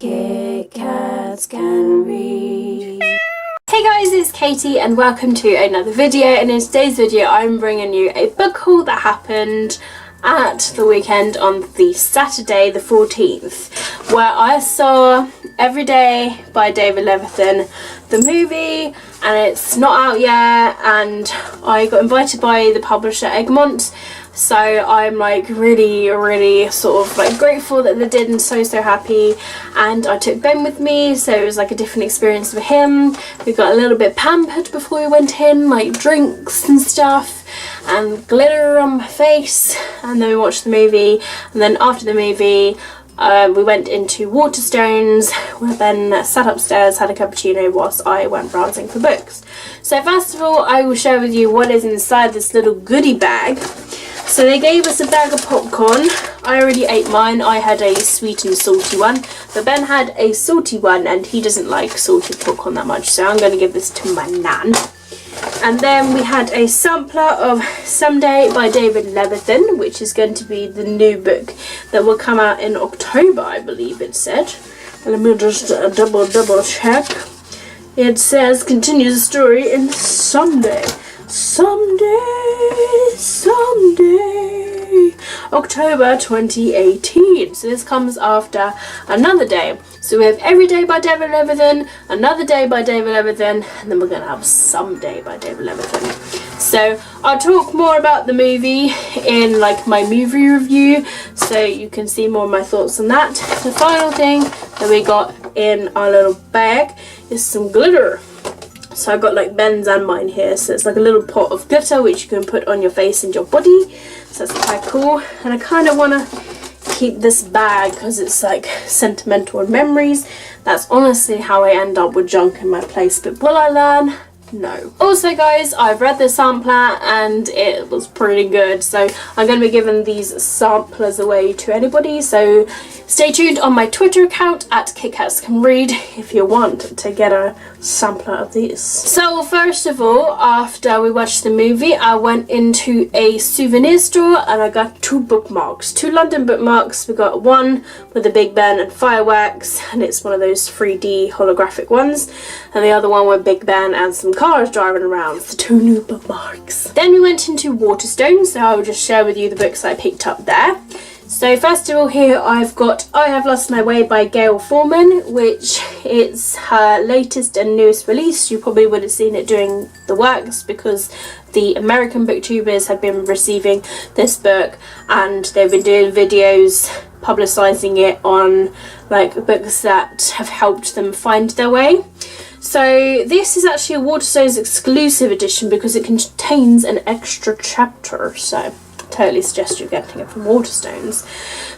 Kit Kats can read. Hey guys, it's Katie and welcome to another video, and in today's video I'm bringing you a book haul that happened at the weekend on the Saturday the 14th, where I saw Every Day by David Levithan, the movie, and it's not out yet, and I got invited by the publisher Egmont, so I'm like really sort of like grateful that they did and so happy. And I took Ben with me, so it was like a different experience for him. We got a little bit pampered before we went in, like drinks and stuff and glitter on my face, and then we watched the movie, and then after the movie we went into Waterstones, where Ben sat upstairs, had a cappuccino whilst I went browsing for books. So first of all, I will share with you what is inside this little goodie bag. So they gave us a bag of popcorn. I already ate mine. I had a sweet and salty one, but Ben had a salty one and he doesn't like salty popcorn that much, so I'm going to give this to my nan. And then we had a sampler of Someday by David Levithan, which is going to be the new book that will come out in October, I believe it said. And let me just double check. It says continues the story in Someday, October 2018. So this comes after Another Day. So we have Every Day by David Levithan, Another Day by David Levithan, and then we're going to have Someday by David Levithan. So I'll talk more about the movie in like my movie review, so you can see more of my thoughts on that. The final thing that we got in our little bag is some glitter. So I've got like Ben's and mine here, so it's like a little pot of glitter which you can put on your face and your body, so that's quite cool. And I kind of want to keep this bag because it's like sentimental and memories. That's honestly how I end up with junk in my place, but will I learn? No. Also guys, I've read the sampler and it was pretty good, so I'm going to be giving these samplers away to anybody, so stay tuned on my Twitter account at KitKatsCanRead if you want to get a sampler of these. So first of all, after we watched the movie, I went into a souvenir store and I got two bookmarks, two London bookmarks. We got one with the Big Ben and fireworks, and it's one of those 3D holographic ones, and the other one with Big Ben and some cars driving around. The two new bookmarks. Then we went into Waterstones, so I will just share with you the books I picked up there. So first of all, here I've got I Have Lost My Way by Gail Forman, which is her latest and newest release. You probably would have seen it doing the works because the American booktubers have been receiving this book and they've been doing videos publicising it on like books that have helped them find their way. So this is actually a Waterstones exclusive edition because it contains an extra chapter, so totally suggest you getting it from Waterstones.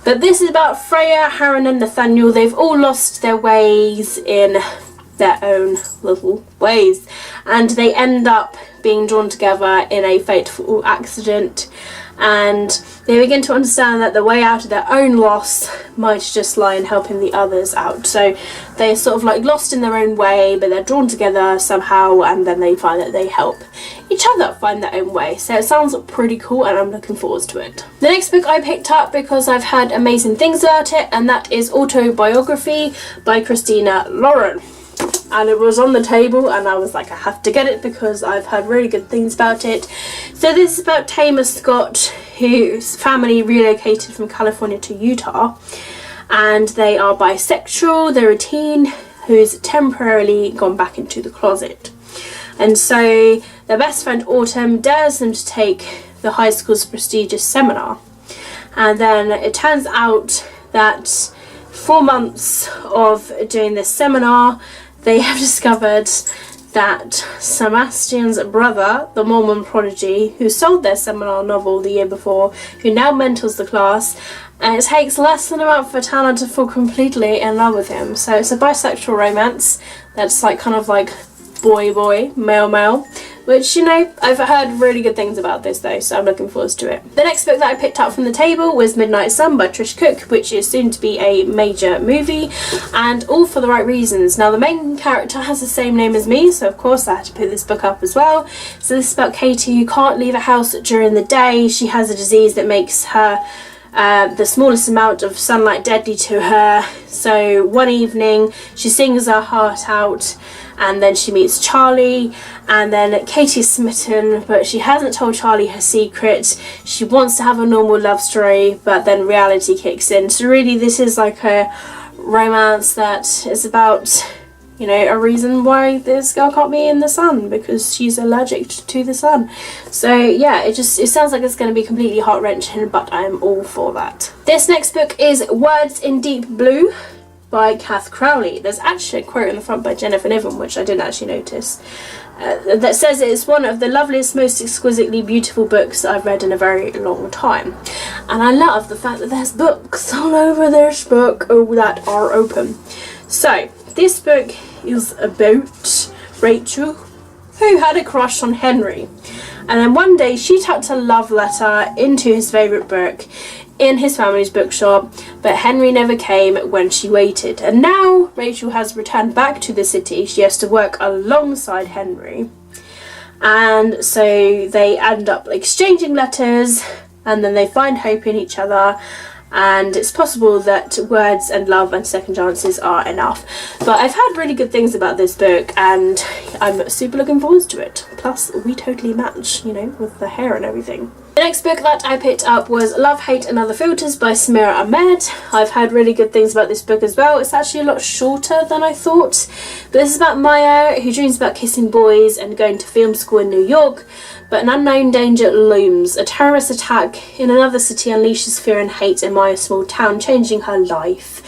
But this is about Freya, Harren and Nathaniel. They've all lost their ways in their own little ways, and they end up being drawn together in a fateful accident, and they begin to understand that the way out of their own loss might just lie in helping the others out. So they're sort of like lost in their own way, but they're drawn together somehow, and then they find that they help each other find their own way. So it sounds pretty cool and I'm looking forward to it. The next book I picked up because I've heard amazing things about it, and that is Autobiography by Christina Lauren. And it was on the table and I was like, I have to get it because I've heard really good things about it. So this is about Tamer Scott, whose family relocated from California to Utah, and they are bisexual. They're a teen who's temporarily gone back into the closet, and so their best friend Autumn dares them to take the high school's prestigious seminar, and then it turns out that 4 months of doing this seminar, they have discovered that Sebastian's brother, the Mormon prodigy, who sold their seminal novel the year before, who now mentors the class, and it takes less than a month for Tanner to fall completely in love with him. So it's a bisexual romance that's like kind of like boy, male, which, you know, I've heard really good things about this though, so I'm looking forward to it. The next book that I picked up from the table was Midnight Sun by Trish Cook, which is soon to be a major movie, and all for the right reasons. Now the main character has the same name as me, so of course I had to pick this book up as well. So this is about Katie, who can't leave a house during the day. She has a disease that makes her the smallest amount of sunlight deadly to her. So one evening she sings her heart out, and then she meets Charlie, and then Katie's smitten, but she hasn't told Charlie her secret. She wants to have a normal love story, but then reality kicks in. So really this is like a romance that is about, you know, a reason why this girl can't be in the sun, because she's allergic to the sun. So yeah, it sounds like it's going to be completely heart-wrenching, but I'm all for that. This next book is Words in Deep Blue by Kath Crowley. There's actually a quote on the front by Jennifer Niven, which I didn't actually notice, that says it's one of the loveliest, most exquisitely beautiful books I've read in a very long time. And I love the fact that there's books all over this book that are open. So this book is about Rachel, who had a crush on Henry, and then one day she tucked a love letter into his favourite book in his family's bookshop, but Henry never came when she waited, and now Rachel has returned back to the city. She has to work alongside Henry, and so they end up exchanging letters, and then they find hope in each other, and it's possible that words and love and second chances are enough. But I've heard really good things about this book, and I'm super looking forward to it. Plus we totally match, you know, with the hair and everything. The next book that I picked up was Love, Hate and Other Filters by Samira Ahmed. I've heard really good things about this book as well. It's actually a lot shorter than I thought. But this is about Maya, who dreams about kissing boys and going to film school in New York. But an unknown danger looms. A terrorist attack in another city unleashes fear and hate in Maya's small town, changing her life.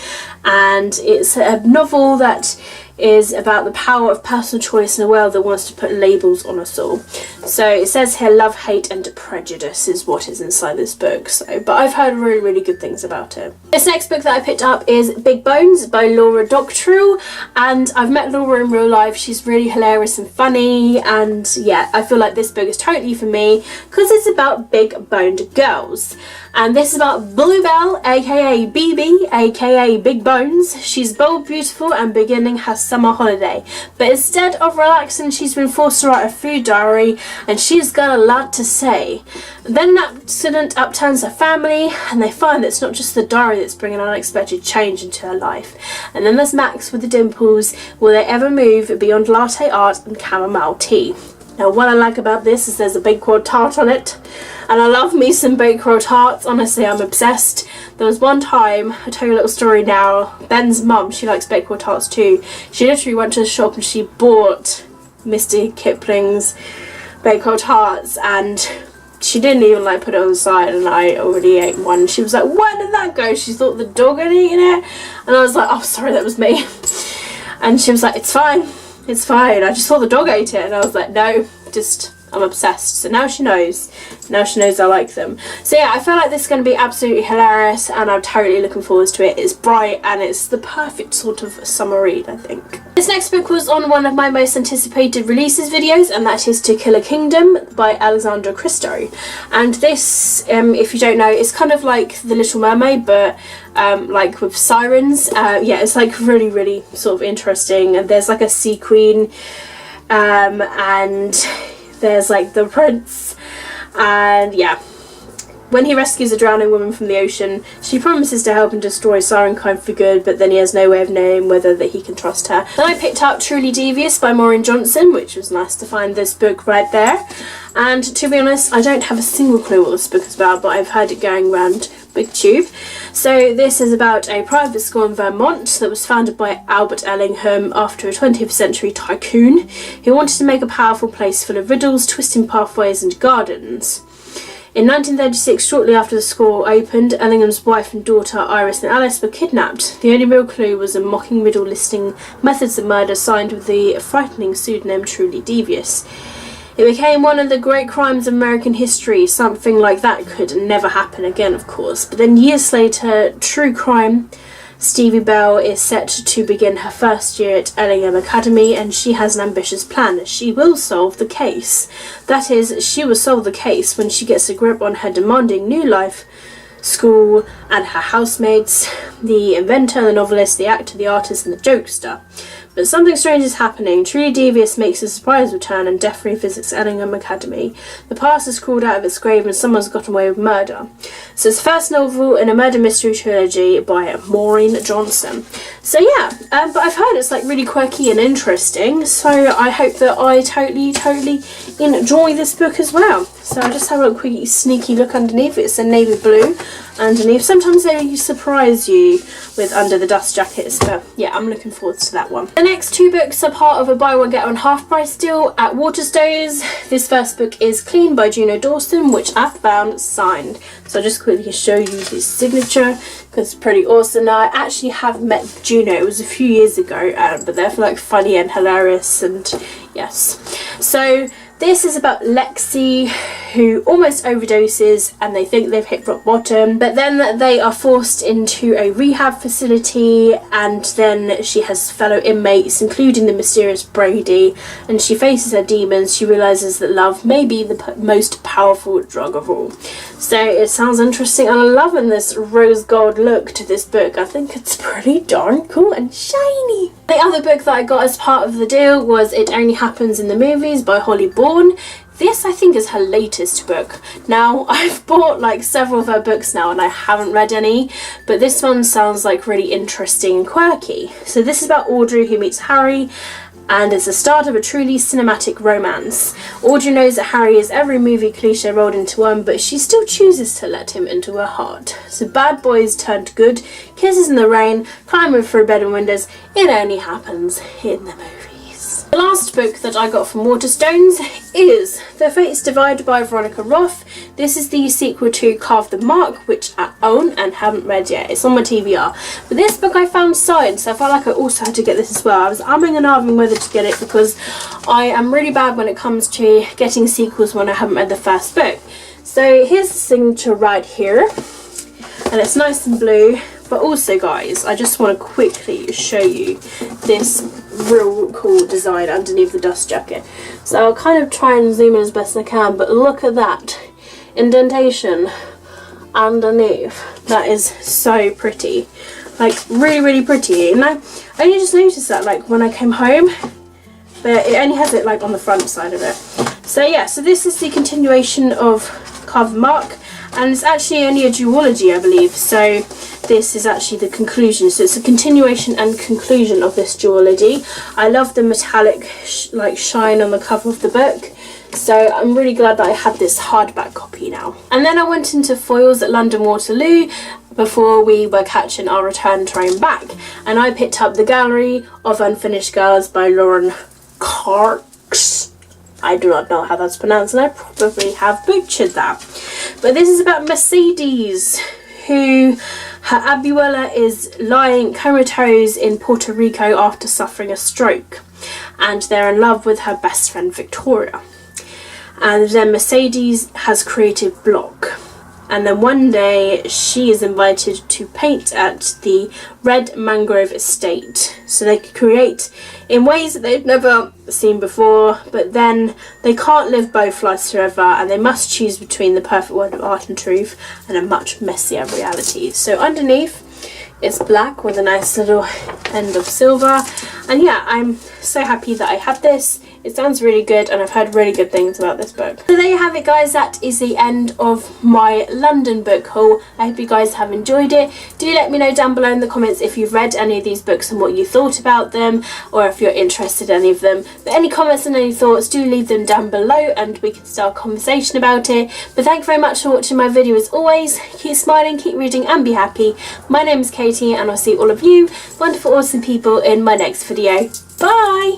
And it's a novel that is about the power of personal choice in a world that wants to put labels on us all. So it says here Love, Hate and Prejudice is what is inside this book. But I've heard really good things about it. This next book that I picked up is Big Bones by Laura Doctorow, and I've met Laura in real life. She's really hilarious and funny, and yeah, I feel like this book is totally for me because it's about big boned girls. And this is about Bluebell, aka BB, aka Big Bones. She's bold, beautiful and beginning her summer holiday, but instead of relaxing she's been forced to write a food diary, and she's got a lot to say. Then an accident upturns her family, and they find that it's not just the diary that's bringing unexpected change into her life. And then there's Max with the dimples. Will they ever move beyond latte art and chamomile tea? Now what I like about this is there's a baked tart on it, and I love me some baked tarts. Honestly, I'm obsessed. There was one time, I'll tell you a little story now, Ben's mum, she likes baked tarts too. She literally went to the shop and she bought Mr. Kipling's baked tarts, and she didn't even like put it on the side, and I already ate one. She was like, where did that go? She thought the dog had eaten it, and I was like, oh sorry, that was me. And she was like, it's fine. It's fine, I just saw the dog ate it, and I was like, no, I'm obsessed. So now she knows. Now she knows I like them. So yeah, I feel like this is going to be absolutely hilarious, and I'm totally looking forward to it. It's bright and it's the perfect sort of summer read, I think. This next book was on one of my most anticipated releases videos, and that is Tequila Kingdom by Alexandra Christo. And this, if you don't know, it's kind of like The Little Mermaid, but like with sirens. Yeah, it's like really sort of interesting, and there's like a sea queen, and there's like the prince, and yeah, when he rescues a drowning woman from the ocean, she promises to help him destroy siren kind for good, but then he has no way of knowing whether that he can trust her. Then I picked up Truly Devious by Maureen Johnson, which was nice to find this book right there. And to be honest, I don't have a single clue what this book is about, but I've heard it going around BookTube. So this is about a private school in Vermont that was founded by Albert Ellingham after a 20th century tycoon who wanted to make a powerful place full of riddles, twisting pathways and gardens. In 1936, shortly after the school opened, Ellingham's wife and daughter Iris and Alice were kidnapped. The only real clue was a mocking riddle listing methods of murder signed with the frightening pseudonym Truly Devious. It became one of the great crimes of American history. Something like that could never happen again, of course. But then years later, true crime, Stevie Bell is set to begin her first year at Ellingham Academy, and she has an ambitious plan. She will solve the case. That is, she will solve the case when she gets a grip on her demanding new life, school and her housemates. the inventor, the novelist, the actor, the artist, and the jokester. But something strange is happening. Truly Devious makes a surprise return and deathly visits Ellingham Academy. The past is crawled out of its grave and someone's gotten away with murder. So it's the first novel in a murder mystery trilogy by Maureen Johnson. So yeah, but I've heard it's like really quirky and interesting, so I hope that I totally enjoy this book as well. So I'll just have a quick sneaky look underneath. It's a navy blue underneath. Sometimes they surprise you with under the dust jackets, but yeah, I'm looking forward to that one. The next two books are part of a buy one get one half price deal at Waterstones. This first book is Clean by Juno Dawson, which I found signed. So I'll just quickly show you his signature because it's pretty awesome. Now I actually have met Juno, it was a few years ago, but they're like funny and hilarious, and yes. So this is about Lexi, who almost overdoses and they think they've hit rock bottom, but then they are forced into a rehab facility, and then she has fellow inmates, including the mysterious Brady, and she faces her demons. She realises that love may be the most powerful drug of all. So it sounds interesting, and I'm loving this rose gold look to this book. I think it's pretty darn cool and shiny. The other book that I got as part of the deal was It Only Happens in the Movies by Holly Bourne. This I think is her latest book. Now I've bought like several of her books now and I haven't read any, but this one sounds like really interesting and quirky. So this is about Audrey who meets Harry, and it's the start of a truly cinematic romance. Audrey knows that Harry is every movie cliche rolled into one, but she still chooses to let him into her heart. So bad boys turned good, kisses in the rain, climbing through bedroom windows, it only happens in the movies. The last book that I got from Waterstones is The Fates Divide by Veronica Roth. This is the sequel to Carve the Mark, which I own and haven't read yet. It's on my TBR. But this book I found signed, so I felt like I also had to get this as well. I was umming and ahhing whether to get it because I am really bad when it comes to getting sequels when I haven't read the first book. So here's the signature right here, and it's nice and blue. But also guys, I just want to quickly show you this real cool design underneath the dust jacket. So I'll kind of try and zoom in as best I can, but look at that indentation underneath. That is so pretty, like really pretty. And I only just noticed that like when I came home, but it only has it like on the front side of it. So yeah, so this is the continuation of Carve the Mark, and it's actually only a duology I believe, so this is actually the conclusion. So it's a continuation and conclusion of this duology. I love the metallic like shine on the cover of the book, so I'm really glad that I had this hardback copy now. And then I went into foils at London Waterloo before we were catching our return train back, and I picked up The Gallery of Unfinished Girls by Lauren Karks. I do not know how that's pronounced, and I probably have butchered that. But this is about Mercedes, who her abuela is lying comatose in Puerto Rico after suffering a stroke, and they're in love with her best friend Victoria. And then Mercedes has creative block, and then one day she is invited to paint at the Red Mangrove Estate, so they could create in ways that they've never seen before, but then they can't live both lives forever, and they must choose between the perfect world of art and truth and a much messier reality. So underneath it's black with a nice little end of silver, and yeah, I'm so happy that I have this. It sounds really good, and I've heard really good things about this book. So there you have it guys, that is the end of my London book haul. I hope you guys have enjoyed it. Do let me know down below in the comments if you've read any of these books and what you thought about them, or if you're interested in any of them. But any comments and any thoughts, do leave them down below and we can start a conversation about it. But thank you very much for watching my video as always. Keep smiling, keep reading and be happy. My name is Katie, and I'll see all of you wonderful awesome people in my next video. Bye!